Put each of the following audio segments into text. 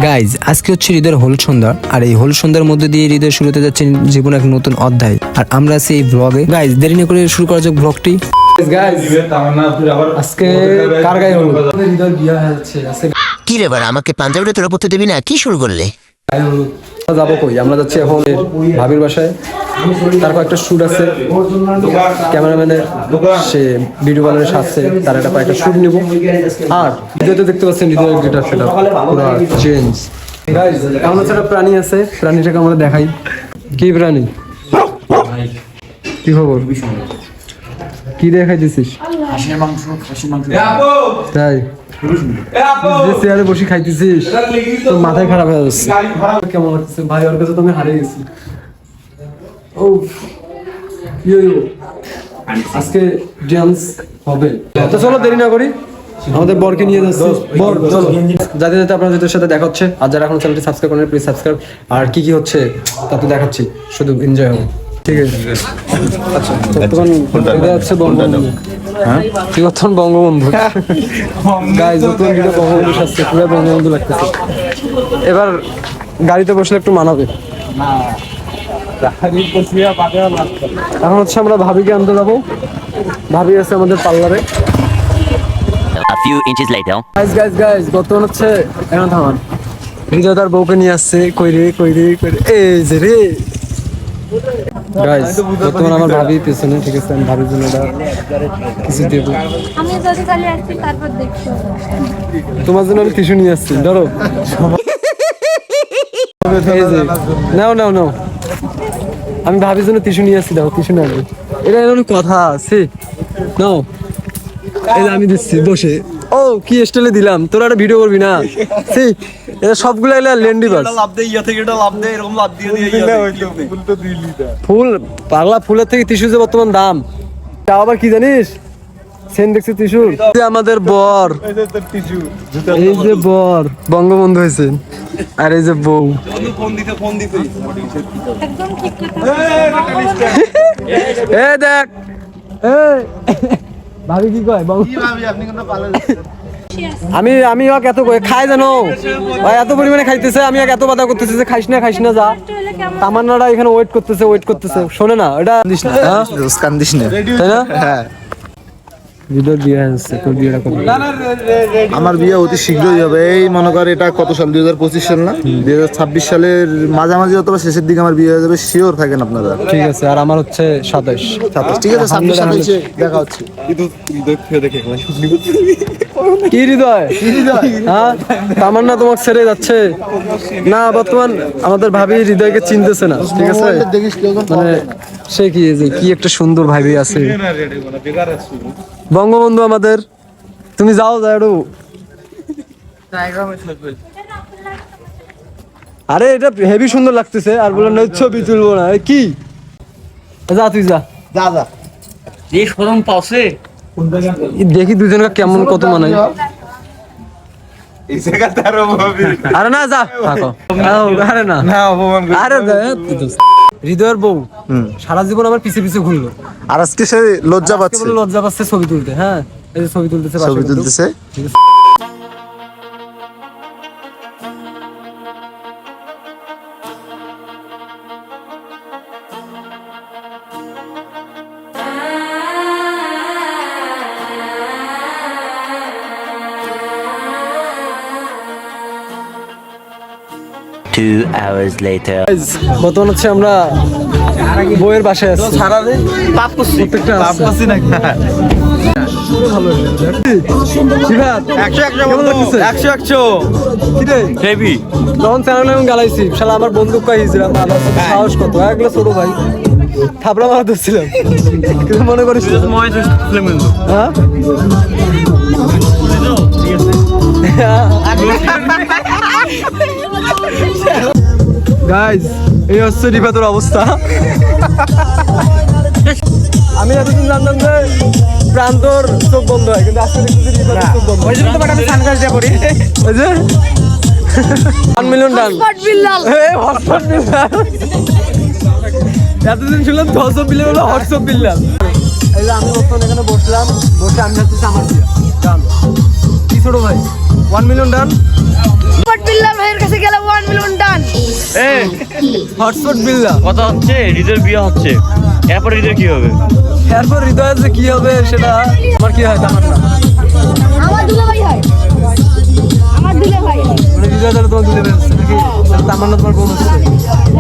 Guys আজকে হচ্ছে হৃদয়ের হোল সন্ধ্যা, আর এই হোল সন্ধ্যার মধ্যে দিয়ে হৃদয় শুরু হতে যাচ্ছে জীবন এক নতুন অধ্যায়। আর আমরা আছি এই ব্লগে। গাইজ দেরি না করে শুরু করা যাক ব্লগটি। আজকে কার গায়ে হলুদ? হৃদয়ের বিয়ে হচ্ছে আজকে। কি রে বাড়া, আমাকে পাঞ্জাবিটা তোরা পড়তে দিবি না? কি শুরু করলে? গায়ে হলুদ যাবো কই? আমরা যাচ্ছি এখন ভাবির বাসায়। তারপর একটা শুট আছে, ক্যামেরাম্যানের সে ভিডিও বানানোর সাথে তার একটা শুট নিব। আর ভিডিওতে দেখতে পাচ্ছেন হৃদয়ের গিটার সেটা পুরো চেঞ্জ। গাইস এমন একটা প্রাণী আছে, প্রাণীটাকে আমরা দেখাই। কি প্রাণী? কি খবর? কি দেখাইতেছিস? তাই যে চেয়ারে বসে খাইতেছিস, তোর মাথায় খারাপ হয়ে যাচ্ছে। কেমন লাগছে ভাই? ওর কাছে তুমি হারিয়ে গেছি। ও আজকে ডান্স হবে, তো চলো দেরি না করি, আমাদের বরকে নিয়ে যাচ্ছি। বর চলো, যাতে যাতে আপনাদের সাথে দেখা হচ্ছে। আর যারা এখন চ্যানেলটি সাবস্ক্রাইব করেন প্লিজ সাবস্ক্রাইব। আর কি কি হচ্ছে তা তো দেখাচ্ছি, শুধু এনজয় হবে, ঠিক আছে? আচ্ছা বর্তমান এটা হচ্ছে বঙ্গবন্ধু। হ্যাঁ কি বর্তমান বঙ্গবন্ধু গাইজ, বর্তমান এটা বঙ্গবন্ধু সাজছে, পুরো বঙ্গবন্ধু লাগতেছে। এবার গাড়িতে বসলে একটু মানাবে। এখন হচ্ছে আমরা ভাবিকে আনতে যাবো। ভাবি আছে আমাদের পার্লারে। A few inches later. Guys বর্তমান হচ্ছে এখন থামান হৃদয় তার বউকে নিয়ে আসছে। কই রে এই যে রে গাইজ, বর্তমান আমার ভাবি পেছনে, ঠিক আছে? আমি ভাবির জন্য কিছু দেবো। আমি যদি খালি আসছি তারপর দেখছো। তোমার জন্য আমি টিস্যু নিয়ে আসছি, ধরো। এই যে নাও আমি ভাবির জন্য টিস্যু নিয়ে আসছি, দাও টিস্যু নেবে। এটা এমন কথা আছে? নাও, এই যে আমি দিচ্ছি বসে। ও কি স্টাইলে দিলাম, তোরা একটা ভিডিও করবি না? সেই এটা সবগুলো এলা লেন্ডি বাস। লাভ দে ইয়া থেকে এটা লাভ দে, এরকম লাভ দিয়ে ফুল পাগলা, ফুলের থেকে টিস্যু যে বর্তমান দাম। তা আবার কি জানিস, সেন দেখছি টিস্যুর। আমাদের বর, এই যে বর বঙ্গবন্ধু হয়েছে, আর এই যে বউ। ফোন দিতে একদম ঠিক এ দেখ ভাবি কি কয়? আমি ওকে এত খাই জানো, এত পরিমাণে খাইতেছে, আমি ওকে এত বাধা করতেছি যে খাইস না যা। তামান্নাটা এখানে ওয়েট করতেছে, শোনে না এটা দিস না, কান্দিস না, তাই না? হ্যাঁ ভিডিও বিয়ে হচ্ছে, তোর বিয়েটা কবে? আমার বিয়ে অতি শীঘ্রই হবে। এই মনে কর এটা কত সাল, 2025 সাল না, 2026 সালের মাঝামাঝি অথবা শেষের দিকে আমার বিয়ে হয়ে যাবে। শিওর থাকেন আপনারা, ঠিক আছে? আর আমার হচ্ছে 27। ঠিক আছে? 27 দেখা হচ্ছে। কি হৃদয়? হ্যাঁ তামান্না তোমাকে ছেড়ে যাচ্ছে না। বর্তমান আমাদের ভাবি হৃদয়কে চিনতেছে না, ঠিক আছে? মানে সে কি যে কি একটা সুন্দর ভাবি আছে, বঙ্গবন্ধু আমাদের। তুমি যাও একটু। আরে এটা হেভি সুন্দর লাগতেছে। আর বলে না ছবি তুলবো না, কি যা তুই যা। এই শরম পাওছে দেখি দুজনকে কেমন কত মানায়। আরে না যা থাকো, আরে না আরে হৃদয়ের বউ সারা জীবন আমার পিছে ঘুরলো, আর আজকে সে লজ্জা পাচ্ছে, লজ্জা পাচ্ছে ছবি তুলতে। হ্যাঁ এই যে ছবি তুলতেছে। 2 hours later. বর্তমান হচ্ছে আমরা বইয়ের বাসায় আছি। প্রত্যেকটা যখন চ্যানেল আমি গালাইছি, শালা আমার বন্দুক পাইছিলাম, সাহস কত, এগুলো ছোট ভাই থাপড়া মারা ধরছিলাম, কিন্তু মনে করিস হ্যাঁ গাইজ এই হচ্ছে রিফাতের অবস্থা। আমি এতদিন জানতাম যে প্রান্তর চোখ বন্ধ হয়, কিন্তু আজকে দেখতেছি রিফাতের চোখ বন্ধ। ওই জন্য তো আমি সানগ্লাস দিয়ে পড়ি। ওই যে 1 মিলিয়ন ডান হটস্পট বিল্লাল। এতদিন শুনলাম 10 বিল্লাল হলো হটস্পট বিল্লাল। এই যে আমি বর্তমানে এখানে বসে আমি ভাবতেছি আমার বিয়ে গান। কি ছোট ভাই 1 মিলিয়ন ডান। হটস্পট বিল্লাল ভাইয়ের কাছে গেলে 1 মিলিয়ন ডান। হটস্পট বিল্লা। কথা হচ্ছে হৃদয়ের বিয়ে হচ্ছে, এরপর হৃদয় কি হবে? এরপর হৃদয় যে কি হবে সেটা আমার কি হয় তামান্না। আমার দুলা ভাই হয়, আমার দুলা ভাই হয়, মানে হৃদয় তাহলে তোমার দিলে বেরোচ্ছে নাকি? তাহলে তামান্না তোমার বোন হচ্ছে।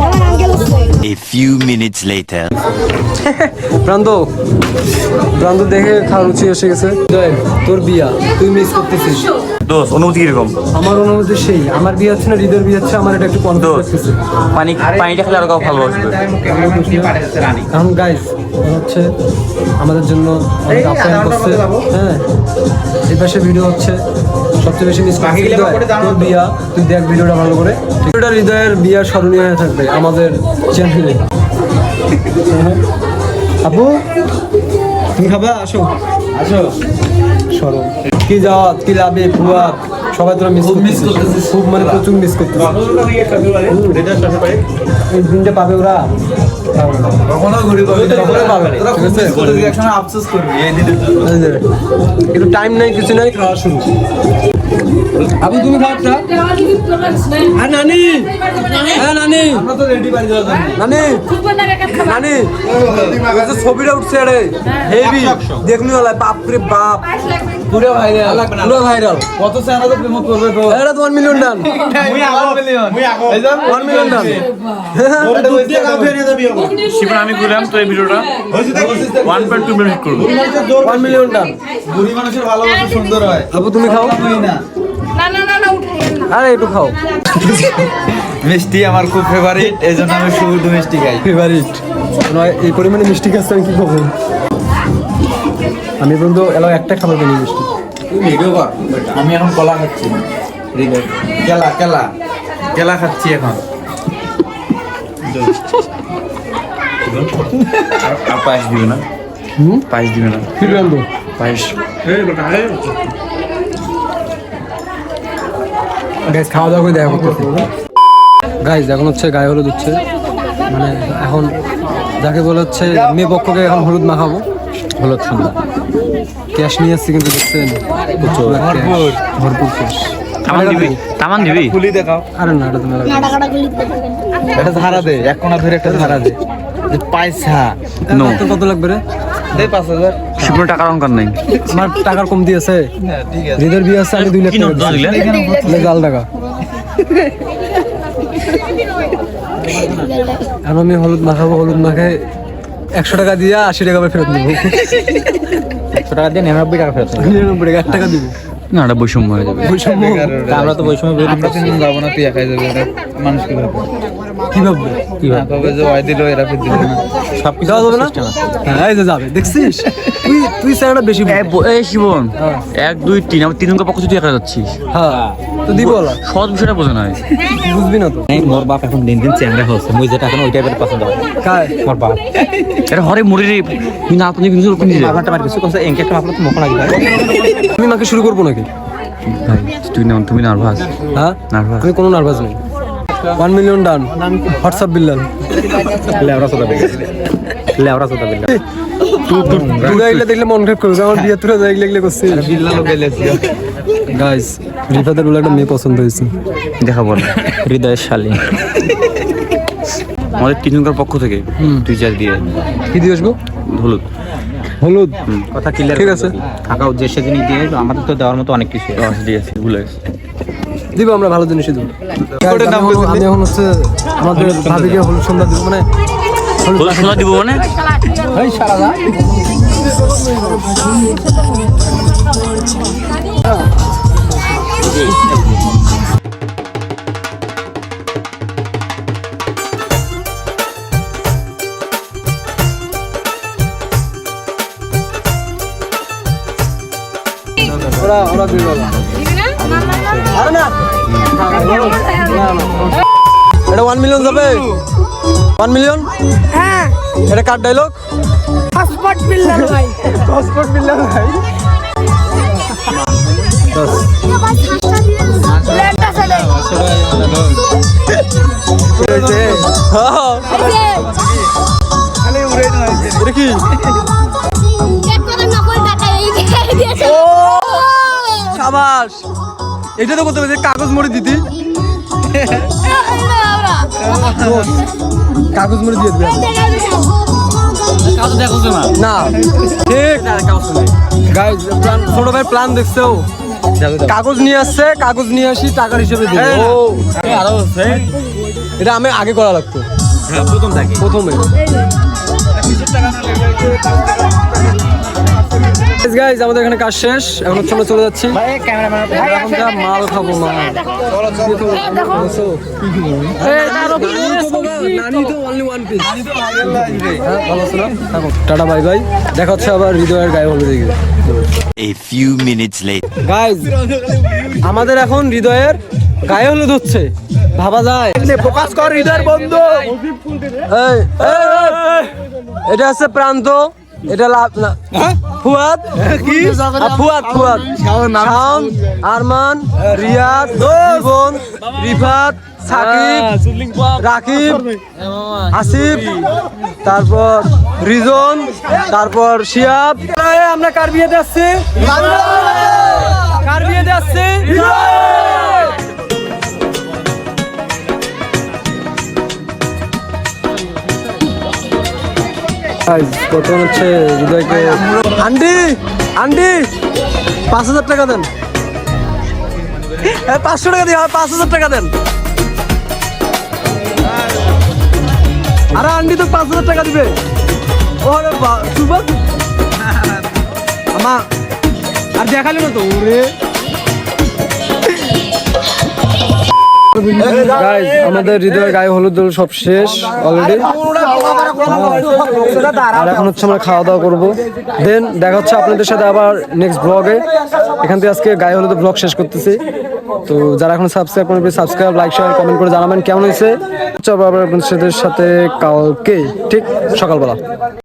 আমার আঙ্কেল হচ্ছে। A few minutes later. প্রান্ত দেখে খাওয়ার রুচি এসে গেছে। হৃদয়, তোর বিয়া তুই মিস করতেছিস। দোস্ত অনুভূতি কিরকম? আমার অনুমতি সেই, আমার বিয়ে হচ্ছে না হৃদয়ের বিয়ে হচ্ছে, আমার এটা একটু কনফিউজ লাগতেছে। পানিটা খেলে আরো ভালোবাসবে। এখন গাইস হচ্ছে আমাদের জন্য অনেক আপ্যায়ন করছে। হ্যাঁ, এই পাশে ভিডিও হচ্ছে, সবচেয়ে বেশি মিস করছি তোর বিয়া। তুই দেখ ভিডিওটা ভালো করে। ভিডিওটা হৃদয়ের বিয়ার স্মরণীয় হয়ে থাকবে আমাদের চ্যানেলে। আপু তুমি খাবা? আসো সরো। কি যাওয়াত কি লাভে ফুয়াত সবাই তোরা মিস করতেছিস খুব, মানে প্রচুর মিস করতেছিস। এই দিনটা পাবে ওরা একটু টাইম নাই, কিছু নাই, খাওয়া শুরু। আবু তুমি খাওয়াটা আর নানি, হ্যাঁ নানি, নানি নানি ওই যে ছবিটা উঠছে রে হেভি, দেখনি হলো বাপরে বাপ, পুরো ভাইরাল, পুরো ভাইরাল। কত চ্যানেলে প্রমোট করবে তো? এটা তো 1 মিলিয়ন ডান। মুই আগো 1 মিলিয়ন ডান। শিবন আমি ঘুরলাম তো এই ভিডিওটা 1.2 মিনিট করব। 1 মিলিয়ন ডান। বুড়ি মানুষের ভালোবাসা সুন্দর হয়। আপু তুমি খাও না না উঠাইয়েন না। আরে একটু খাও। মিষ্টি আমার খুব ফেভারিট, এই জন্য আমি শুধু মিষ্টি খাই। ফেভারিট নয়, এই পরিমাণে মিষ্টি খাচ্ছি আমি কি করবো? আমি পর্যন্ত এলাও একটা খাবার কিনি মিষ্টি। ভিডিও কর, আমি এখন কলা খাচ্ছি। কেলা খাচ্ছি এখন। আর পায়েস দিবে না? পায়েস দিবে না? কি রাখবো? পায়েস গাইজ খাওয়া দাওয়া করে দেখা করতেছি। গাইজ এখন হচ্ছে গায়ে হলুদ হচ্ছে, মানে এখন যাকে বলে হচ্ছে মেয়ে পক্ষকে এখন হলুদ মাখাবো। হলুদ সুন্দর ক্যাশ নিয়ে আসছি কিন্তু দেখছেন প্রচুর cash, ভরপুর ক্যাশ। তামান দিবি? খুলি দেখাও। আরে না এটা তুমি টাকাটা গুলি দেবেন। একটা ধারা দে, এক কোণা ধরে একটা ধারা দে। যে পয়সা No. কত লাগবে রে? দে 5000। শিবন টাকার অঙ্কার নাই। আমার টাকার কম দিয়েছে, হ্যাঁ ঠিক আছে। হৃদয়ের বিয়ে আছে, আমি 2 লাখ কি নোট টাকা দিলে? দিয়েছি। জাল টাকা। এখন আমি হলুদ মাখাবো, হলুদ মাখায় 100 টাকা দিয়ে 80 টাকা আবার ফেরত দেবো। 100 টাকা দিয়ে 99 টাকা ফেরত। 99 টাকা 1 টাকা দিব। না এটা বৈষম্য হয়ে যাবে। বৈষম্য আমরা তো বৈষম্য বিরোধী। আমরা তিনজন যাবো না, তুই একাই যাবি। এটা মানুষ কি ভাববে? কি ভাববে? ভাববে যে ওই দিল এরা ফির দিল না। সব কিছু যাবে না? হ্যাঁ এই যে যাবে, দেখছিস? তুই স্যারটা বেশি এই শিবন 1 2 3 আমার 3 জনের পক্ষ থেকে একা যাচ্ছিস। হ্যাঁ তো দিব বলা, সহজ বিষয়টা বোঝা নাই। বুঝবি না তো। মোর বাপ এখন দিন দিন চ্যাংরা হচ্ছে, মুই যেটা এখন ওই টাইপের পছন্দ হয়। কায় মোর বাপ এটা হরে মরে রে তুই না তুমি কিছু কোন দিলে বাবাটা মার কিছু কথা এনকে একটা আপনার তো মুখ লাগি ভাই। আমি মাকে শুরু করবো নাকি? ভাই তুমি নার্ভাস? হ্যাঁ নার্ভাস? আমি কোনো নার্ভাস নেই। 1 মিলিয়ন ডান। হোয়াটসঅ্যাপ বিল্লাল লেওরা সোদা বিল্লা, লেওরা সোদা বিল্লা। তুই এগুলো দেখলে মন খারাপ করবে, আমার বিয়ে তুই এগুলো করছিস। বিল্লালও বেলেছি। গাইস রিফাতের বলে একটা মেয়ে পছন্দ হয়েছে। দেখাবো না হৃদয়ের শালী। আমাদের 3 জনের পক্ষ থেকে তুই যা দিয়ে কি দিয়ে আসবো? হলুদ। হলুদ কথা ক্লিয়ার ঠিক আছে। কাকা উদ্দেশ্যে জিনিস দিয়ে আমাদের তো দেওয়ার মতো অনেক কিছু আছে। ঠিক আছে ভুলে গেছি। দিব, আমরা ভালো জিনিসই দিব। আমি এখন হচ্ছে আমাদের ভাবিকে হলুদ সন্ধ্যা দিব, মানে হলুদ সোনা দিব মানে এই সারাদা ওরা দুই বলা। আরে না এটা 1 মিলিয়ন যাবে। 1 মিলিয়ন। হ্যাঁ এটা কার ডায়লগ? হটস্পট বিল্লাল ভাই। পাসপোর্ট বিল্লাল ভাই। লেটটা চলে এটা কি? এক কথা নকল টাকা এই দিয়েছে। সাবাস এটা তো করতে পারছি কাগজ মুড়ি দিতি কাগজ মুড়ি দিয়ে দিবি না ঠিক গাইজ ছোট ভাই প্ল্যান দেখছো কাগজ নিয়ে আসছে কাগজ নিয়ে আসি টাকার হিসেবে দিবে এটা আমি আগে করা লাগতো প্রথমে গাইজ আমাদের এখানে কাজ শেষ এখন চলে চলে যাচ্ছি এখন যা মাল খাবো মা টাটা বাই বাই দেখা হচ্ছে আবার হৃদয়ের গায়ে হলুদ দিকে A few minutes later. Guys আমাদের এখন হৃদয়ের গায়ে হলুদ হচ্ছে ভাবা যায় প্রকাশ কর হৃদয়ের বন্ধু এই, এটা হচ্ছে প্রান্ত এটা লাভ না ফুয়াদ কি ফুয়াদ ফুয়াদ শাওন আরমান রিয়াদ জীবন রিফাত সাকিব রাকিব আসিফ তারপর রিজন তারপর শিয়াব আমরা কার বিয়েতে আসছি কার বিয়েতে আসছি প্রথম হচ্ছে হৃদয়কে আন্টি আন্টি 5,000 টাকা দেন 500 টাকা দিয়ে 5,000 টাকা দেন আরে আন্টি তো 5,000 টাকা দিবে ওরে সুবাদ আমা আর দেখালি না তো ওরে গাইস আমাদের হৃদয়ের গায়ে হলুদ দল সব শেষ অলরেডি আর এখন হচ্ছে আমরা খাওয়া দাওয়া করবো দেন দেখা হচ্ছে আপনাদের সাথে আবার নেক্সট ব্লগে এখান থেকে আজকে গায়ে হলুদ ব্লগ শেষ করতেছি তো যারা এখন সাবস্ক্রাইব করবেন সাবস্ক্রাইব লাইক শেয়ার কমেন্ট করে জানাবেন কেমন হয়েছে আবার আপনাদের সাথে কালকে ঠিক সকালবেলা